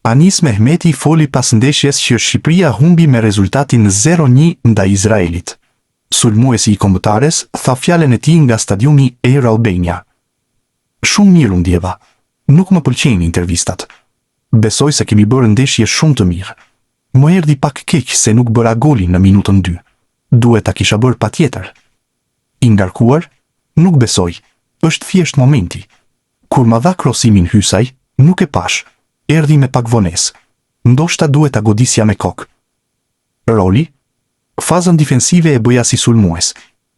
Anis Mehmeti foli pas ndeshjes që Shqipëria humbi me rezultatin 0-1 ndaj Izraelit. Sulmuesi i kombëtares tha fjalën e tij nga stadiumi Air Albania. Shumë mirë u ndjeva. Nuk më pëlqejnë intervistat. Besoj se kemi bërë ndeshje shumë të mirë. Më erdhi pak keq se nuk bëra golin në minutën 2. Duhet ta kisha bërë patjetër. I ngarkuar? Nuk besoj. Është thjesht momenti. Kur ma dha krosimin Hysaj, nuk e pash. Erdhi me pak vonesë. Ndoshta duhet ta godisja me kokë. Roli? Fazën defensive e bëja si sulmues.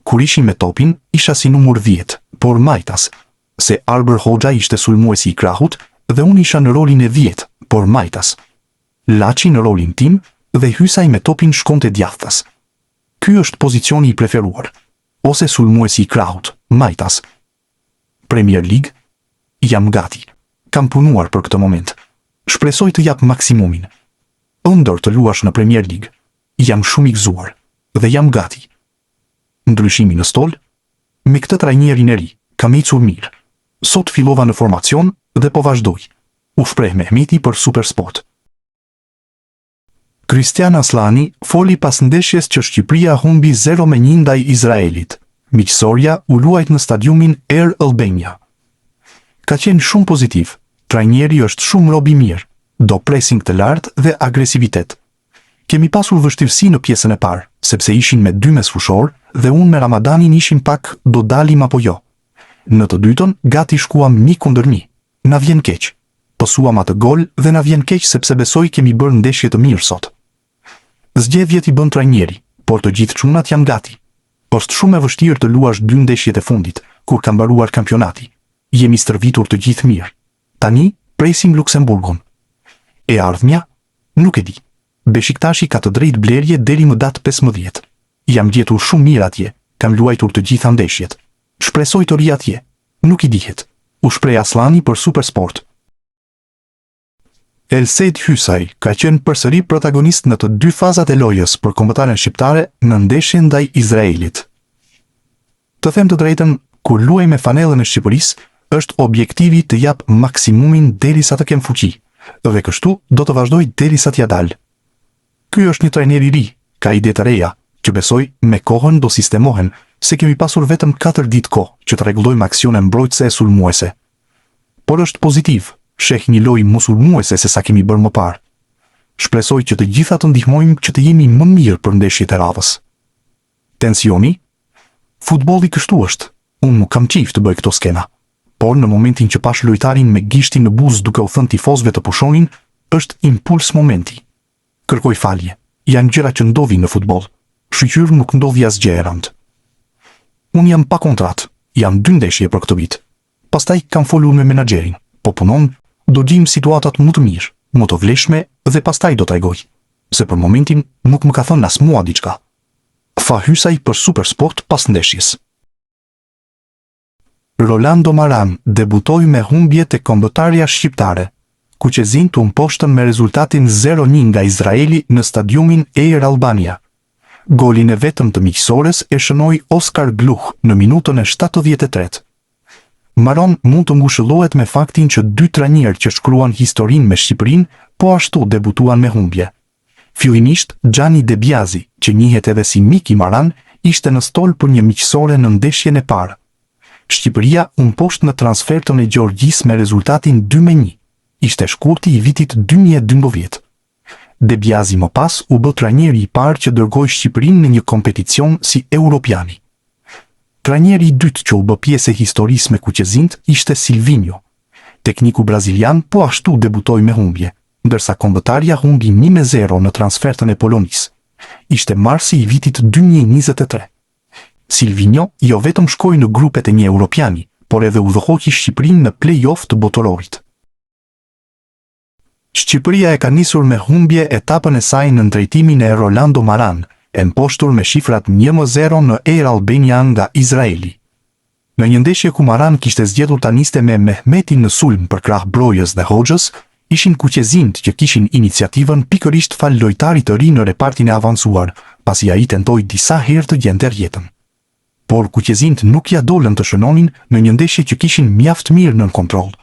Kur ishin me topin, isha si numër 10, por majtas. Se Arber Hoxha ishte sulmuesi i krahut dhe unë isha në rolin e 10, por majtas. Laçi në rolin tim dhe Hysaj me topin shkonte djathtas. Ky është pozicioni i preferuar. Ose sulmuesi i krahut, majtas. Premier League? Jam gati. Kam punuar për këtë moment. Shpresoj të jap maksimumin. Ëndër të luash në Premier League. Jam shumë i gëzuar dhe jam gati. Ndryshimi në stol? Me këtë trajnerin e ri, kam ecur mirë. Sot fillova në formacion dhe po vazhdoj. U shpreh Mehmeti për Supersport. Kristian Aslani foli pas ndeshjes që Shqipëria humbi 0-1 ndaj Izraelit. Miqësorja u luajt në stadiumin Air Albania. Ka qenë shumë pozitiv. Trajneri është shumë rob i mirë. Do pressing të lartë dhe agresivitet. Kemi pasur vështirësi në pjesën e parë, sepse ishin me 2 mesfushor dhe unë me Ramadanin ishim pak do dalim apo jo. Në të dytën, gati shkuam 1-1. Na vjen keq. Pësuam atë gol dhe na vjen keq sepse besoj kemi bërë ndeshje të mirë sot. Zgjedhjet i bën trajneri, por të gjithë çunat janë gati. Është shumë e vështirë të luash 2 ndeshjet e fundit, kur ka mbaruar kampionati. Jemi stërvitur të gjithë mirë. Tani, presim Luksemburgun. E ardhmja? Nuk e di. Beshiktashi ka të drejtë blerje deri më datë 15. Jam gjetur shumë mirë atje, kam luajtur të gjitha ndeshjet. Shpresoj të ri atje. Nuk i dihet. U shpreh Aslani për Supersport. Elseid Hysaj ka qenë përsëri protagonist në të 2 fazat e lojës për kombëtaren shqiptare në ndeshjen ndaj Izraelit. Të them të drejtën, kur luaj me fanellën e Shqipërisë, është objektivi të jap maksimumin derisa të kem fuqi, dhe kështu do të vazhdoj derisa t'ja dal. Ky është një trajner i ri, ka ide të reja, që besoj me kohën do sistemohen, se kemi pasur vetëm 4 ditë kohë që të rregullojmë aksione mbrojtëse e sulmuese. Por është pozitiv, sheh një lojë më sulmuese se sa kemi bërë më parë. Shpresoj që të gjitha të ndihmojmë që të jemi më mirë për ndeshjet e radhës. Tensioni? Futbolli kështu është. Unë nuk kam qejf të bëj këto skena. Por në momentin që pash lojtarin me gishtin në buzë duke u thënë tifozëve të pushonin, është impuls momenti. Kërkoj falje. Janë gjëra që ndodhin në futboll. Shqyr nuk ndodhi asgjë e rëndë. Unë jam pa kontratë. Jam 2 ndeshje për këtë vit. Pastaj kam folur me menaxherin. Po punon, do gjejmë situatat më të mirë, më të vlefshme dhe pastaj do t'tregoj. Se për momentin nuk më ka thënë as mua diçka. Tha Hysaj për Supersport pas ndeshjes. Rolando Maran debutoi me humbje te kombëtarja shqiptare. Kuqezin të mposhtën me rezultatin 0-1 nga Izraeli në stadiumin Air Albania. Golin e vetëm të miqësores e shënoi Oskar Gluh në minutën e 73. Maron mund të ngushëllohet me faktin që 2 trajnerë që shkruan historinë me Shqipërinë, po ashtu debutuan me humbje. Fillimisht, Gianni De Biasi, që njihet edhe si Miki Maran, ishte në stol për një miqësore në ndeshjen e parë. Shqipëria u mposht në transfertën e Gjorgjis me rezultatin 2-1. Ishte shkurti i vitit 2012. De Biasi më pas u bë trajneri i parë që dërgoi Shqipërinë në një kompeticion si Europiani. Trajneri i dytë që u bë pjesë e historisë me kuqezint ishte Silvinho. Tekniku brazilian po ashtu debutoi me humbje, ndërsa kombëtarja humbi 1-0 në transfertën e Polonisë. Ishte marsi i vitit 2023. Silvinho jo vetëm shkoi në grupet e një Europiani, por edhe udhëhoqi Shqipërinë në play-off të botërorit. Shqipëria e ka nisur me humbje etapën e saj në drejtimin e Rolando Maran, e mposhtur me shifrat 1-0 në Air Albania nga Izraeli. Në një ndeshje ku Maran kishte zgjedhur ta niste me Mehmetin në sulm për krah Brojës dhe Hoxhës, ishin kuqezint që kishin iniciativën pikërisht fal lojtarit të ri në repartin e avancuar, pasi ai tentoi disa herë të gjente rjetën. Por kuqezint nuk ja dolën të shënonin në një ndeshje që kishin mjaft mirë nën kontroll.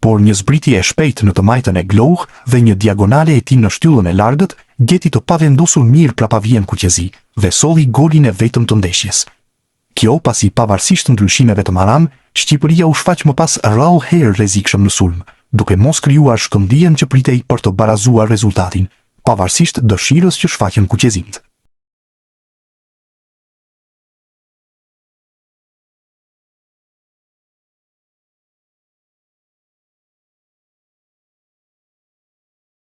por një zbritje e shpejtë në të majtën e Glough dhe një diagonale e tij në shtyllën e largët, gjeti të pavendosur mirë prapavjen kuqezi dhe solli golin e vetëm të ndeshjes. Kjo pasi pavarësisht ndryshimeve të maram, Shqipëria u shfaq më pas rrallë herë rrezikshëm në sulm, duke mos krijuar shkëmbijën që pritej për të barazuar rezultatin, pavarësisht dëshirës që shfaqen kuqezinjtë.